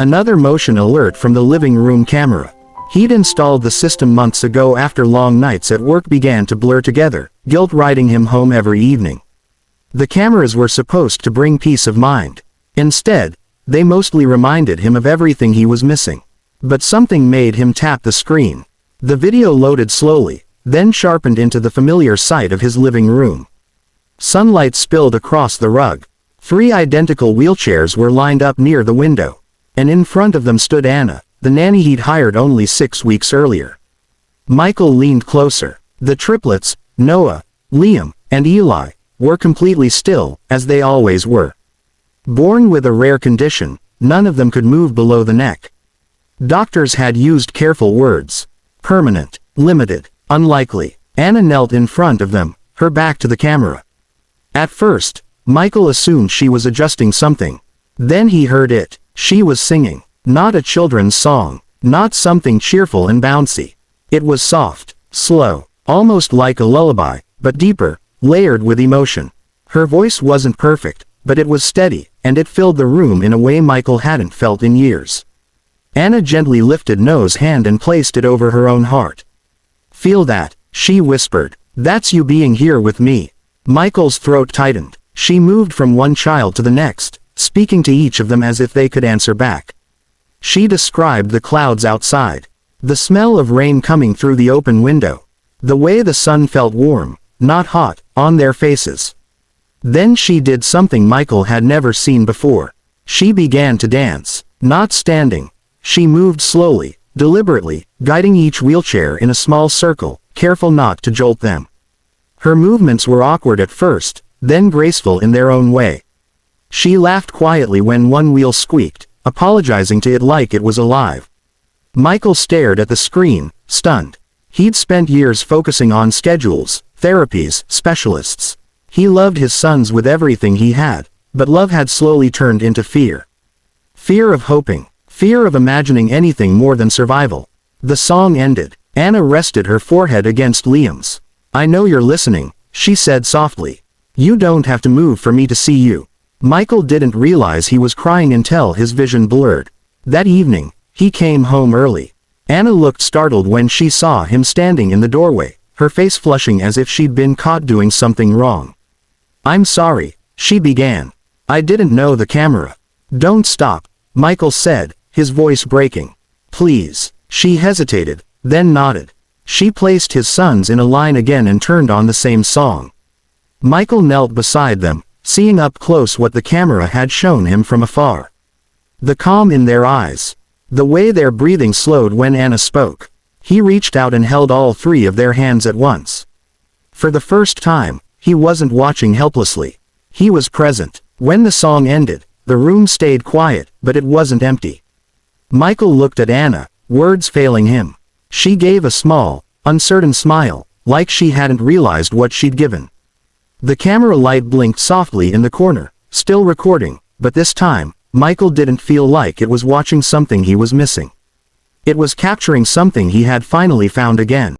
Another motion alert from the living room camera. He'd installed the system months ago after long nights at work began to blur together, guilt riding him home every evening. The cameras were supposed to bring peace of mind. Instead, they mostly reminded him of everything he was missing. But something made him tap the screen. The video loaded slowly, then sharpened into the familiar sight of his living room. Sunlight spilled across the rug. 3 identical wheelchairs were lined up near the window. And in front of them stood Anna, the nanny he'd hired only 6 weeks earlier. Michael leaned closer. The triplets, Noah, Liam, and Eli, were completely still, as they always were. Born with a rare condition, none of them could move below the neck. Doctors had used careful words. Permanent, limited, unlikely. Anna knelt in front of them, her back to the camera. At first, Michael assumed she was adjusting something. Then he heard it. She was singing. Not a children's song. Not something cheerful and bouncy. It was soft, slow, almost like a lullaby, but deeper, layered with emotion. Her voice wasn't perfect, but it was steady, and it filled the room in a way Michael hadn't felt in years. Anna gently lifted Noah's hand and placed it over her own heart. "Feel that," she whispered. "That's you being here with me." Michael's throat tightened. She moved from one child to the next, speaking to each of them as if they could answer back. She described the clouds outside. The smell of rain coming through the open window. The way the sun felt warm, not hot, on their faces. Then she did something Michael had never seen before. She began to dance. Not standing. She moved slowly, deliberately, guiding each wheelchair in a small circle, careful not to jolt them. Her movements were awkward at first, then graceful in their own way. She laughed quietly when one wheel squeaked, apologizing to it like it was alive. Michael stared at the screen, stunned. He'd spent years focusing on schedules, therapies, specialists. He loved his sons with everything he had, but love had slowly turned into fear. Fear of hoping. Fear of imagining anything more than survival. The song ended. Anna rested her forehead against Liam's. "I know you're listening," she said softly. "You don't have to move for me to see you." Michael didn't realize he was crying until his vision blurred. That evening, he came home early. Anna looked startled when she saw him standing in the doorway, her face flushing as if she'd been caught doing something wrong. "I'm sorry," she began. "I didn't know the camera." "Don't stop," Michael said, his voice breaking. "Please." She hesitated, then nodded. She placed his sons in a line again and turned on the same song. Michael knelt beside them, seeing up close what the camera had shown him from afar. The calm in their eyes. The way their breathing slowed when Anna spoke. He reached out and held all 3 of their hands at once. For the first time, he wasn't watching helplessly. He was present. When the song ended, the room stayed quiet, but it wasn't empty. Michael looked at Anna, words failing him. She gave a small, uncertain smile, like she hadn't realized what she'd given. The camera light blinked softly in the corner, still recording, but this time, Michael didn't feel like it was watching something he was missing. It was capturing something he had finally found again.